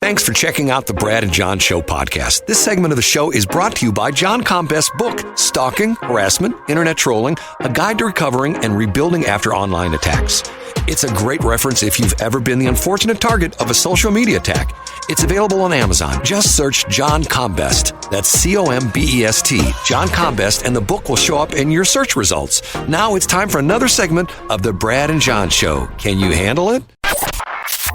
Thanks for checking out the Brad and John Show podcast. This segment of the show is brought to you by John Combest's book, Stalking, Harassment, Internet Trolling, A Guide to Recovering and Rebuilding After Online Attacks. It's a great reference if you've ever been the unfortunate target of a social media attack. It's available on Amazon. Just search John Combest. That's C-O-M-B-E-S-T, John Combest, and the book will show up in your search results. Now it's time for another segment of the Brad and John Show. Can you handle it?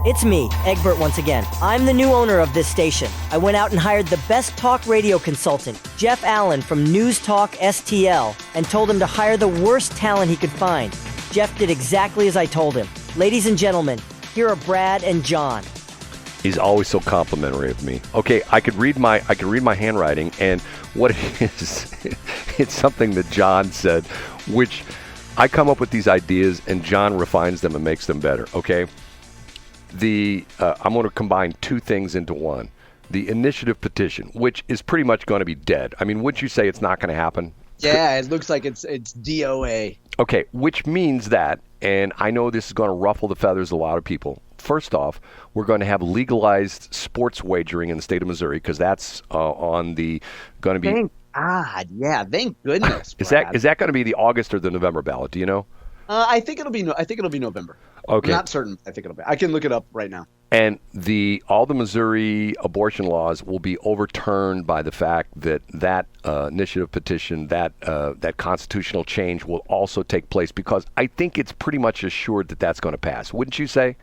It's me, Egbert, once again. I'm the new owner of this station. I went out and hired the best talk radio consultant, Jeff Allen from News Talk STL, and told him to hire the worst talent he could find. Jeff did exactly as I told him. Ladies and gentlemen, here are Brad and John. He's always so complimentary of me. Okay, I could read my handwriting, and what it is, it's something that John said, which I come up with these ideas, and John refines them and makes them better. Okay. I'm going to combine two things into one. The initiative petition, which is pretty much going to be dead. I mean, wouldn't you say it's not going to happen? Yeah, it looks like it's DOA. Okay, which means that, and I know this is going to ruffle the feathers of a lot of people. First off, we're going to have legalized sports wagering in the state of Missouri because that's going to be. Thank God, yeah, thank goodness. Is that going to be the August or the November ballot? Do you know? I think it'll be November. Okay. I'm not certain. I think it'll be. I can look it up right now. And all the Missouri abortion laws will be overturned by the fact that initiative petition, that constitutional change will also take place because I think it's pretty much assured that that's going to pass. Wouldn't you say?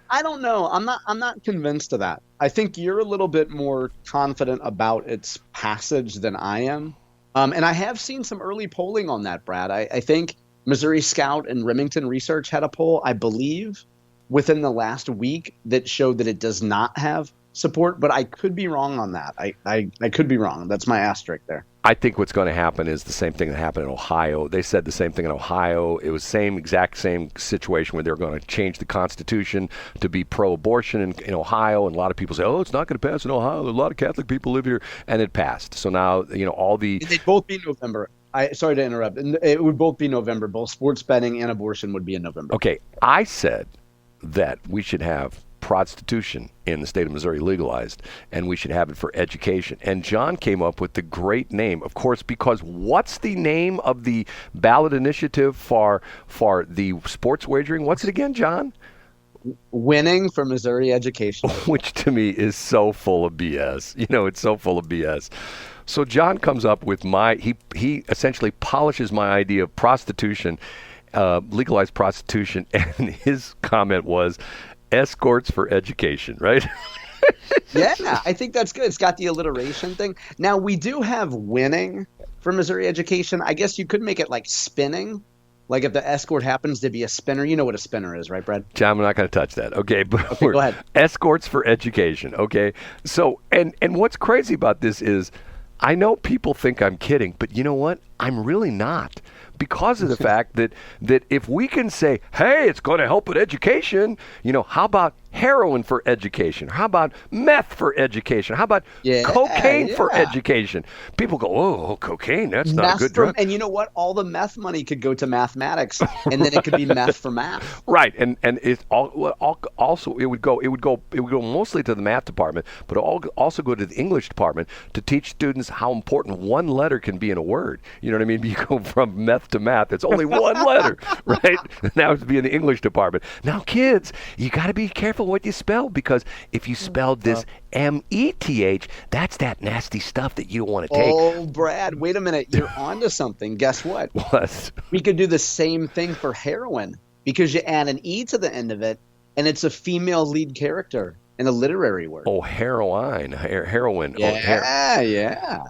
I don't know. I'm not convinced of that. I think you're a little bit more confident about its passage than I am. And I have seen some early polling on that, Brad. I think Missouri Scout and Remington Research had a poll, I believe, within the last week that showed that it does not have support, but I could be wrong on that. I could be wrong. That's my asterisk there. I think what's going to happen is the same thing that happened in Ohio. They said the same thing in Ohio. It was exact same situation where they're going to change the Constitution to be pro-abortion in Ohio, and a lot of people say, oh, it's not going to pass in Ohio. A lot of Catholic people live here, and it passed. So now, all the... They'd both be November. Sorry to interrupt. It would both be November. Both sports betting and abortion would be in November. Okay. I said that we should have prostitution in the state of Missouri legalized, and we should have it for education. And John came up with the great name, of course, because what's the name of the ballot initiative for the sports wagering? What's it again, John? Winning for Missouri education. Which to me is so full of BS. It's so full of BS. So John comes up with he essentially polishes my idea of prostitution, legalized prostitution, and his comment was escorts for education, right? Yeah, I think that's good. It's got the alliteration thing. Now, we do have winning for Missouri education. I guess you could make it like spinning. Like if the escort happens to be a spinner. You know what a spinner is, right, Brad? John, I'm not going to touch that. Okay, but okay, go ahead. Escorts for education. Okay, so and what's crazy about this is I know people think I'm kidding, but you know what? I'm really not. Because of the fact that if we can say, hey, it's going to help with education, how about heroin for education? How about meth for education? How about cocaine for education? People go, oh, cocaine, that's not a good drug. And you know what? All the meth money could go to mathematics, and then it could be meth for math. Right, and it also it would go mostly to the math department, but also go to the English department to teach students how important one letter can be in a word. You know what I mean? You go from meth to math. It's only one letter, right? Now it's be in the English department. Now, kids, you got to be careful what you spell, because if you spelled this M-E-T-H, that's that nasty stuff that you don't want to take. Oh, Brad, wait a minute. You're onto something. Guess what? What? We could do the same thing for heroin, because you add an E to the end of it, and it's a female lead character in a literary work. Oh, heroine. Heroin. Yeah, yeah.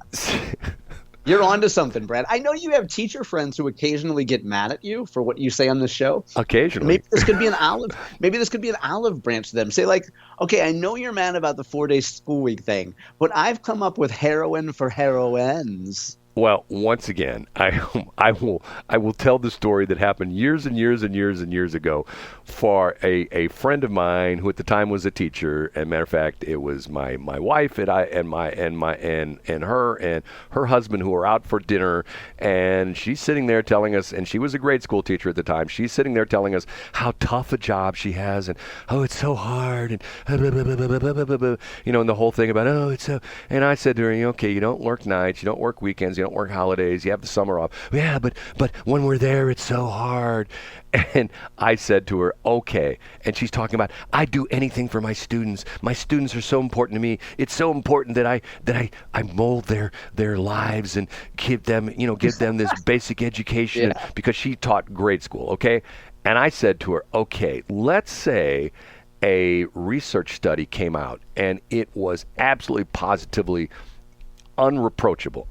You're onto something, Brad. I know you have teacher friends who occasionally get mad at you for what you say on the show. Occasionally. Maybe this could be an olive. Maybe this could be an olive branch to them. Say like, okay, I know you're mad about the 4-day school week thing, but I've come up with heroin for heroines. Well, once again, I will tell the story that happened years and years and years and years ago for a friend of mine who at the time was a teacher. And matter of fact, it was my wife and her husband who were out for dinner, and she's sitting there telling us, and she was a grade school teacher at the time. She's sitting there telling us how tough a job she has, and it's so hard, and and the whole thing about it's so. And I said to her, okay, you don't work nights, you don't work weekends, you don't work holidays, you have the summer off. Yeah, but when we're there, it's so hard. And I said to her, okay. And she's talking about, I do anything for my students. My students are so important to me. It's so important that I mold their lives and give them this basic education because she taught grade school, okay? And I said to her, okay, let's say a research study came out and it was absolutely positively unapproachable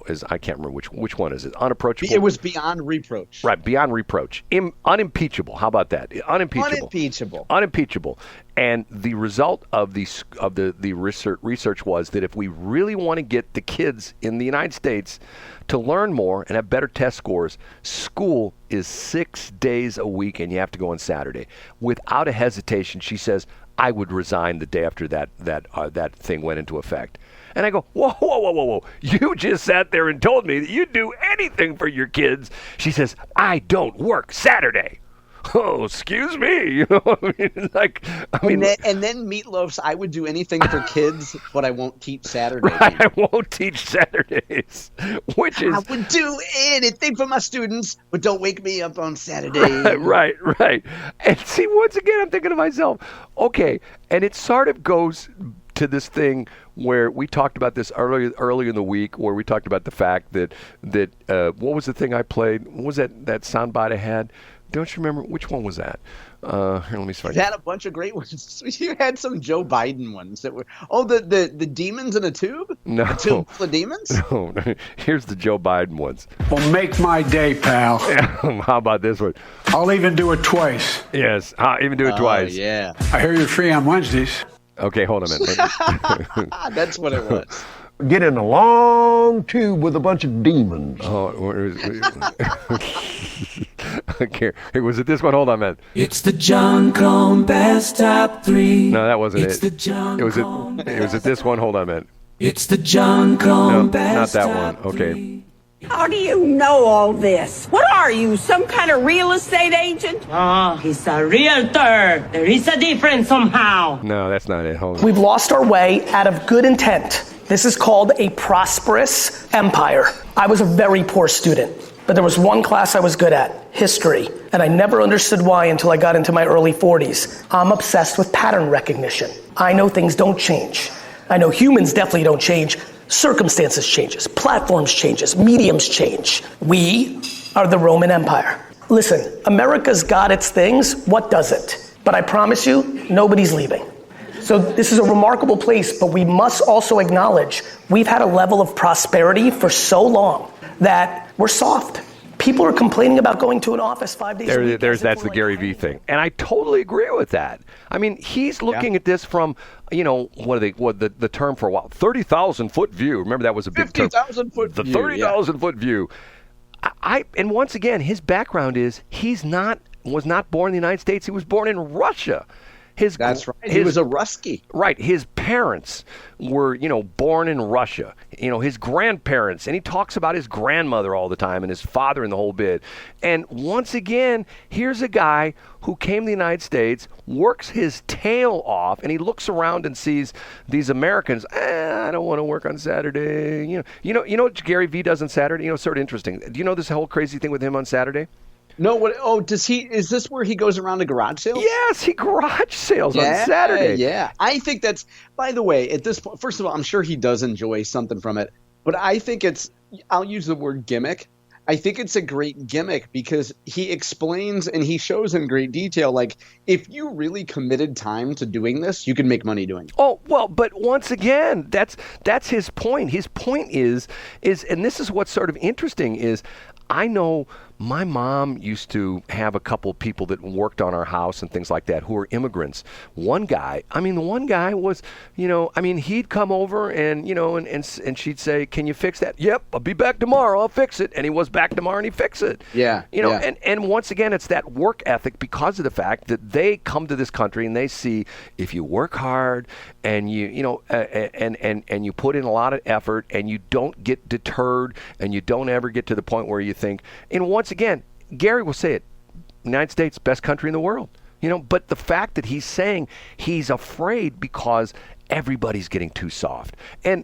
is, I can't remember which one is it. Unapproachable. It was beyond reproach. Right, beyond reproach. Unimpeachable. How about that? Unimpeachable. And the result of the research was that if we really want to get the kids in the United States to learn more and have better test scores, school is 6 days a week and you have to go on Saturday. Without a hesitation, she says, I would resign the day after that thing went into effect. And I go, whoa. You just sat there and told me that you'd do anything for your kids. She says, I don't work Saturday. Oh, excuse me. And then Meatloaf's, I would do anything for kids, but I won't teach Saturday. Right, I won't teach Saturdays. I would do anything for my students, but don't wake me up on Saturday. Right. And see, once again, I'm thinking to myself, okay, and it sort of goes to this thing where we talked about this earlier in the week, where we talked about the fact that what was the thing I played? What was that soundbite I had? Don't you remember? Which one was that? Here, let me see. You had a bunch of great ones. You had some Joe Biden ones that were, the demons in a tube? No. A tube full of demons? No. Here's the Joe Biden ones. Well, make my day, pal. How about this one? I'll even do it twice. Yes, I'll even do it twice. Yeah. I hear you're free on Wednesdays. Okay, hold on a minute. That's what it was. Get in a long tube with a bunch of demons. Oh, okay. Was it this one? Hold on, man. It's the John Cone Best Top 3. No, that wasn't it's it. The John it was it this one? Hold on, man. It's the John Cone No, Best not that one. Top Okay. 3. How do you know all this? What are you, some kind of real estate agent? Oh, he's a realtor. There is a difference somehow. No, that's not it. Hold on. We've lost our way out of good intent. This is called a prosperous empire. I was a very poor student, but there was one class I was good at, history, and I never understood why until I got into my early 40s. I'm obsessed with pattern recognition. I know things don't change. I know humans definitely don't change. Circumstances changes, platforms changes, mediums change. We are the Roman Empire. Listen, America's got its things, what doesn't? But I promise you, nobody's leaving. So this is a remarkable place, but we must also acknowledge we've had a level of prosperity for so long that we're soft. People are complaining about going to an office 5 days a week. That's the Gary Vee thing. And I totally agree with that. I mean, he's looking at this from, the term for a while, 30,000 foot view. Remember that was a big term. 50,000 foot view. The 30,000 foot view. And once again, his background is was not born in the United States. He was born in Russia. That's right. He was a Rusky. Right. His parents were, born in Russia. His grandparents, and he talks about his grandmother all the time and his father and the whole bit. And once again, here's a guy who came to the United States, works his tail off, and he looks around and sees these Americans, I don't want to work on Saturday. You know what Gary Vee does on Saturday? Sort of interesting. Do you know this whole crazy thing with him on Saturday? No, what? Oh, is this where he goes around to garage sales? Yes, he garage sales on Saturday. Yeah, I think that's, by the way, at this point, first of all, I'm sure he does enjoy something from it, but I think I'll use the word gimmick. I think it's a great gimmick because he explains and he shows in great detail, like, if you really committed time to doing this, you can make money doing it. Oh, well, but once again, that's his point. His point is, and this is what's sort of interesting is, I know my mom used to have a couple of people that worked on our house and things like that who were immigrants. One guy was, he'd come over and, and she'd say, can you fix that? Yep, I'll be back tomorrow. I'll fix it. And he was back tomorrow and he fixed it. Yeah. And once again, it's that work ethic because of the fact that they come to this country and they see if you work hard and and you put in a lot of effort and you don't get deterred and you don't ever get to the point where you think, and once again, Gary will say it, United States, best country in the world. But the fact that he's saying he's afraid because everybody's getting too soft. And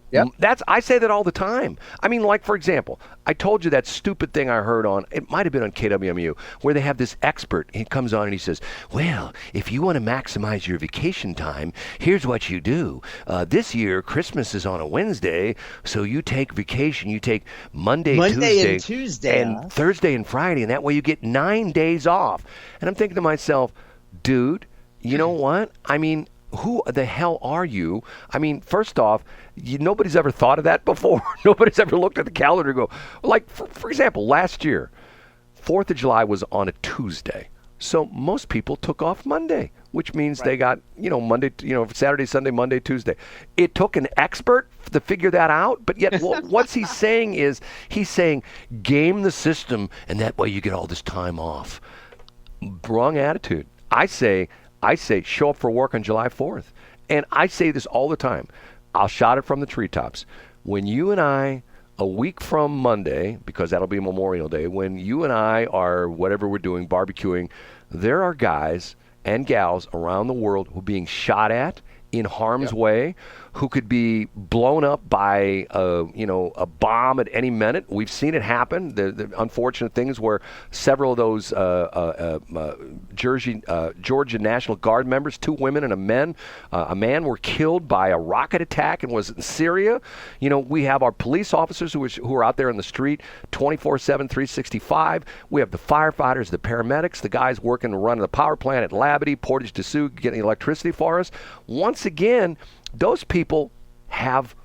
I say that all the time. I mean, like, for example, I told you that stupid thing I heard on, it might have been on KWMU, where they have this expert. He comes on and he says, well, if you want to maximize your vacation time, here's what you do. This year, Christmas is on a Wednesday, so you take vacation. You take Monday and Tuesday, and Thursday and Friday, and that way you get 9 days off. And I'm thinking to myself, dude, you know what? I mean, who the hell are you? I mean, first off, nobody's ever thought of that before. Nobody's ever looked at the calendar and go, like, for example, last year, 4th of July was on a Tuesday. So most people took off Monday, which means they got, Monday, Saturday, Sunday, Monday, Tuesday. It took an expert to figure that out, but yet what's he saying is he's saying game the system and that way you get all this time off. Wrong attitude. I say show up for work on July 4th. And I say this all the time. I'll shout it from the treetops. When you and I, a week from Monday, because that'll be Memorial Day, when you and I are, whatever we're doing, barbecuing, there are guys and gals around the world who are being shot at in harm's way, who could be blown up by a bomb at any minute. We've seen it happen. The unfortunate things where several of those Georgia National Guard members, 2 women and a man were killed by a rocket attack and was in Syria. We have our police officers who are out there in the street 24/7, 365. We have the firefighters, the paramedics, the guys working to run the power plant at Labadie, Portage de Sioux, getting electricity for us. Once again, those people have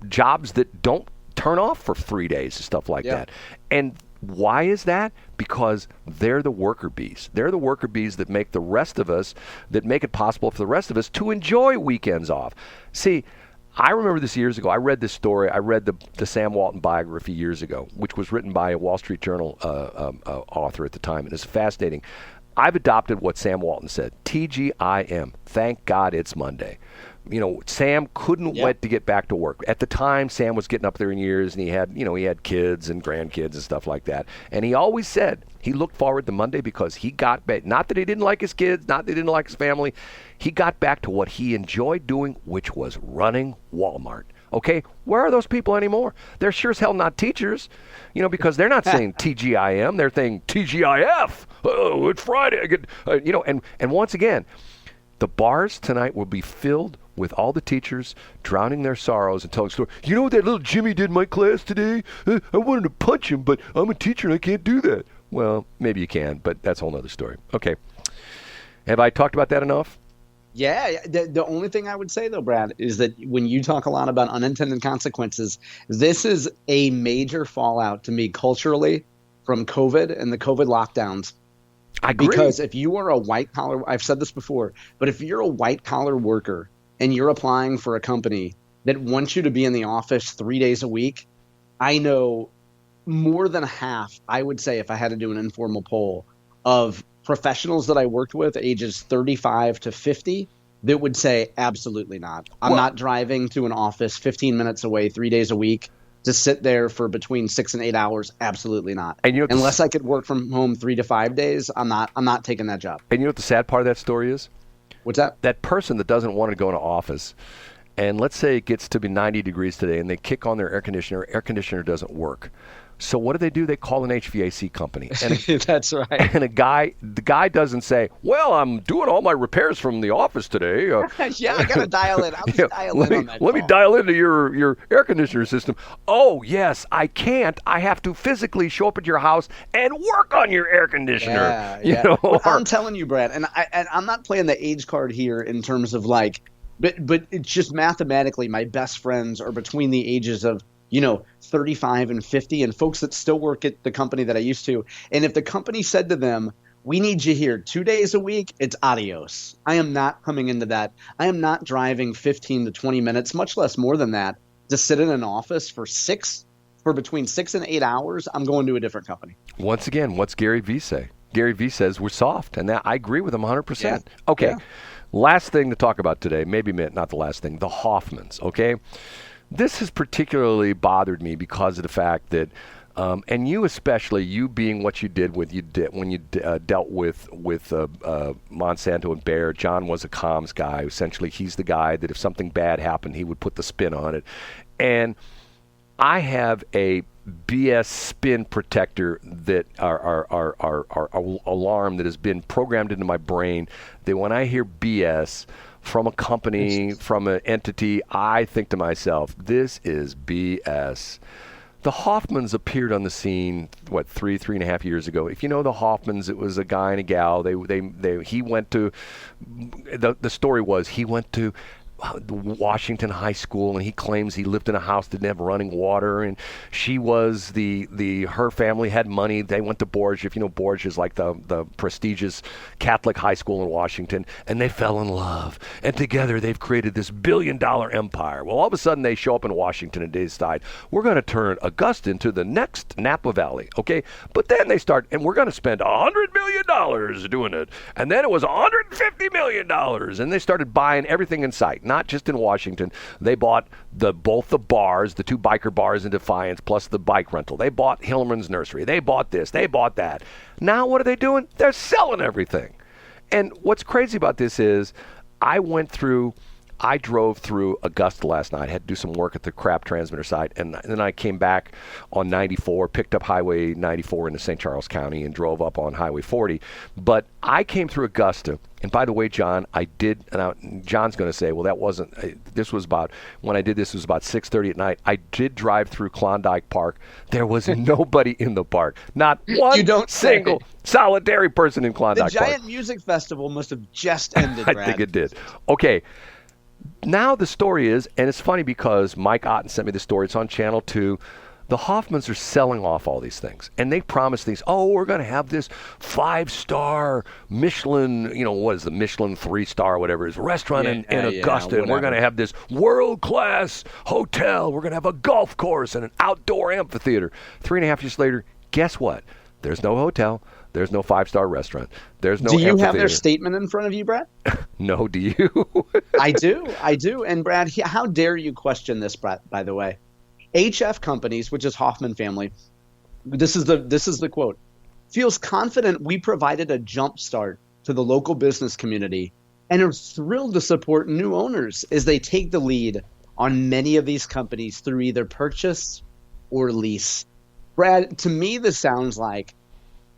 jobs that don't turn off for 3 days and stuff like that. And why is that? Because they're the worker bees. They're the worker bees that make the rest of us, that make it possible for the rest of us to enjoy weekends off. See, I remember this years ago. I read this story. I read the Sam Walton biography years ago, which was written by a Wall Street Journal author at the time. And it's fascinating. I've adopted what Sam Walton said. TGIM. Thank God it's Monday. Sam couldn't wait to get back to work. At the time, Sam was getting up there in years, and he had kids and grandkids and stuff like that. And he always said he looked forward to Monday because he got back. Not that he didn't like his kids, not that he didn't like his family. He got back to what he enjoyed doing, which was running Walmart. Okay, where are those people anymore? They're sure as hell not teachers, because they're not saying TGIM. They're saying TGIF. Oh, it's Friday. And once again, the bars tonight will be filled with all the teachers drowning their sorrows and telling stories. You know what that little Jimmy did in my class today? I wanted to punch him, but I'm a teacher and I can't do that. Well, maybe you can, but that's a whole other story. Okay. Have I talked about that enough? Yeah. The only thing I would say, though, Brad, is that when you talk a lot about unintended consequences, this is a major fallout to me culturally from COVID and the COVID lockdowns. I agree. Because if you are a white-collar – I've said this before – but if you're a white-collar worker and you're applying for a company that wants you to be in the office 3 days a week, I know more than half, I would say if I had to do an informal poll, of professionals that I worked with ages 35 to 50 that would say absolutely not. I'm not driving to an office 15 minutes away 3 days a week to sit there for between 6 and 8 hours. Absolutely not. And unless I could work from home 3 to 5 days, I'm not taking that job. And you know what the sad part of that story is? What's that? That person that doesn't want to go into office, and let's say it gets to be 90 degrees today, and they kick on their air conditioner doesn't work. So what do? They call an HVAC company. And that's right. And the guy doesn't say, well, I'm doing all my repairs from the office today. Yeah, I got to dial in. I'll just dial in on that Let me dial into your air conditioner system. Oh, yes, I can't. I have to physically show up at your house and work on your air conditioner. Yeah. I'm telling you, Brad, and I'm not playing the age card here in terms of like, but it's just mathematically my best friends are between the ages of 35 and 50, and folks that still work at the company that I used to. And if the company said to them, we need you here 2 days a week, it's adios. I am not coming into that. I am not driving 15 to 20 minutes, much less more than that, to sit in an office for between 6 and 8 hours. I'm going to a different company. Once again, what's Gary Vee say? Gary Vee says we're soft, and I agree with him 100%. Yeah. Okay, Yeah. Last thing to talk about today, maybe not the last thing, the Hoffmanns, okay? This has particularly bothered me because of the fact that, and you especially, you being what you did when you dealt with Monsanto and Bayer. John was a comms guy. Essentially, he's the guy that if something bad happened, he would put the spin on it. And I have a BS spin protector that our alarm that has been programmed into my brain that when I hear BS from a company, from an entity, I think to myself, this is BS. The Hoffmanns appeared on the scene, 3.5 years ago. If you know the Hoffmanns, it was a guy and a gal. He went to, the story was he went to Washington High School, and he claims he lived in a house that didn't have running water, and she was her family had money. They went to Borgia. If you know, Borgia is like the prestigious Catholic high school in Washington, and they fell in love, and together they've created this $billion empire. Well, all of a sudden they show up in Washington and they decide we're going to turn Augusta into the next Napa Valley, okay? But then they start, and we're going to spend $100 million doing it, and then it was $150 million, and they started buying everything in sight. Not just in Washington. They bought both the bars, the two biker bars in Defiance, plus the bike rental. They bought Hillman's Nursery. They bought this. They bought that. Now what are they doing? They're selling everything. And what's crazy about this is I drove through Augusta last night. I had to do some work at the crap transmitter site, and then I came back on 94, picked up Highway 94 into St. Charles County, and drove up on Highway 40. But I came through Augusta, and by the way, John, I did, and John's going to say, well, that wasn't, this was about, when I did this, it was about 6:30 at night. I did drive through Klondike Park. There was nobody in the park. Not one single solitary person in Klondike Park. The Giant Music Festival must have just ended, Brad. I think it did. Okay. Now the story is, and it's funny because Mike Otten sent me the story. It's on Channel 2. The Hoffmanns are selling off all these things. And they promise things. Oh, we're going to have this 5-star Michelin, what is the Michelin 3-star, whatever it is, restaurant in Augusta. And we're going to have this world-class hotel. We're going to have a golf course and an outdoor amphitheater. 3.5 years later, guess what? There's no hotel. There's no 5-star restaurant. There's no amphitheater. Do you have their statement in front of you, Brad? No, do you? I do. And Brad, how dare you question this, Brad, by the way? HF Companies, which is Hoffman family, this is the quote, feels confident we provided a jump start to the local business community and are thrilled to support new owners as they take the lead on many of these companies through either purchase or lease. Brad, to me, this sounds like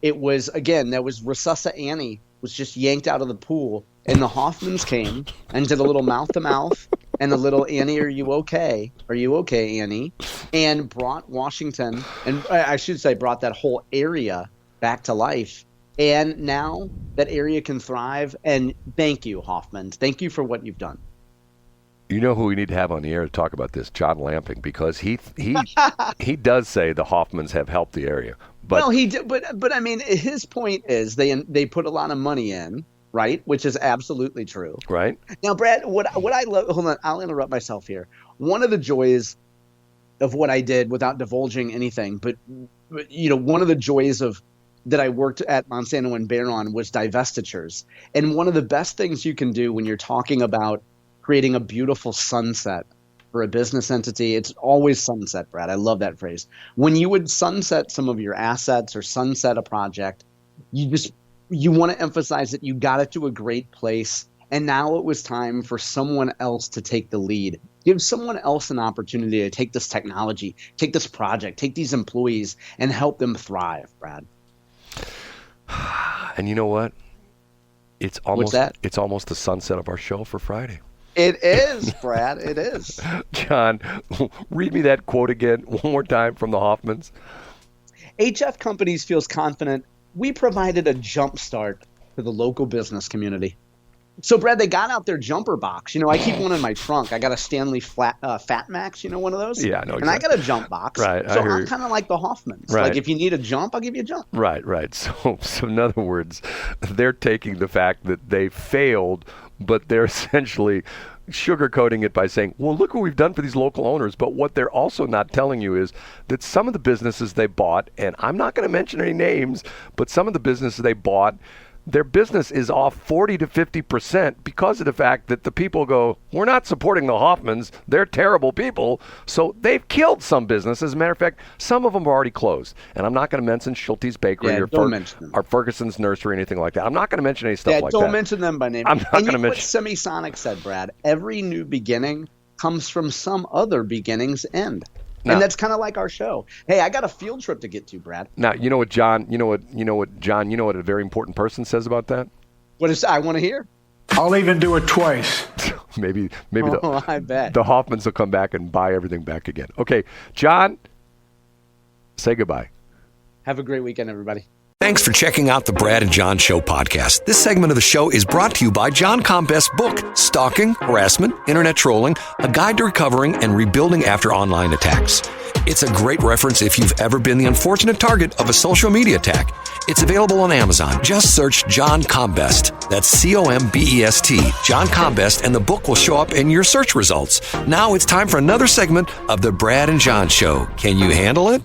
it was, again, that was Resuscita Annie was just yanked out of the pool, and the Hoffmanns came and did a little mouth-to-mouth and a little, Annie, are you okay? Are you okay, Annie? And brought Washington, and I should say brought that whole area back to life. And now that area can thrive. And thank you, Hoffmanns. Thank you for what you've done. You know who we need to have on the air to talk about this? John Lamping, because he does say the Hoffmanns have helped the area. But, well, he did, but I mean, his point is they put a lot of money in, right? Which is absolutely true. Right. Now, Brad, what I love, hold on, I'll interrupt myself here. One of the joys of what I did, without divulging anything, but one of the joys of that I worked at Monsanto and Bayer on was divestitures. And one of the best things you can do when you're talking about creating a beautiful sunset for a business entity, it's always sunset, Brad. I love that phrase. When you would sunset some of your assets or sunset a project, you want to emphasize that you got it to a great place, and now it was time for someone else to take the lead. Give someone else an opportunity to take this technology, take this project, take these employees, and help them thrive, Brad. And you know what? It's almost What's that? It's almost the sunset of our show for Friday. It is, Brad. It is. John, read me that quote again one more time from the Hoffmanns. HF Companies feels confident we provided a jump start to the local business community. So, Brad, they got out their jumper box. I keep one in my trunk. I got a Stanley Fat Max, one of those? Yeah, no, and I got a jump box. Right, so I'm kind of like the Hoffmanns. Right. Like, if you need a jump, I'll give you a jump. Right. So in other words, they're taking the fact that they failed, but they're essentially sugarcoating it by saying, well, look what we've done for these local owners. But what they're also not telling you is that some of the businesses they bought, and I'm not going to mention any names, but some of the businesses they bought, their business is off 40 to 50% because of the fact that the people go, we're not supporting the Hoffmanns. They're terrible people. So they've killed some businesses. As a matter of fact, some of them are already closed. And I'm not going to mention Schulte's Bakery or Ferguson's Nursery or anything like that. I'm not going to mention any stuff like that. Don't mention them by name. I'm not going to mention. What Semisonic said, Brad, every new beginning comes from some other beginning's end. Now, and that's kind of like our show. Hey, I got a field trip to get to, Brad. Now, you know what a very important person says about that? What is? I want to hear. I'll even do it twice. maybe I bet. The Hoffmanns will come back and buy everything back again. Okay, John, say goodbye. Have a great weekend, everybody. Thanks for checking out the Brad and John Show podcast. This segment of the show is brought to you by John Combest's book, Stalking, Harassment, Internet Trolling, A Guide to Recovering and Rebuilding After Online Attacks. It's a great reference if you've ever been the unfortunate target of a social media attack. It's available on Amazon. Just search John Combest. That's Combest, John Combest, and the book will show up in your search results. Now it's time for another segment of the Brad and John Show. Can you handle it?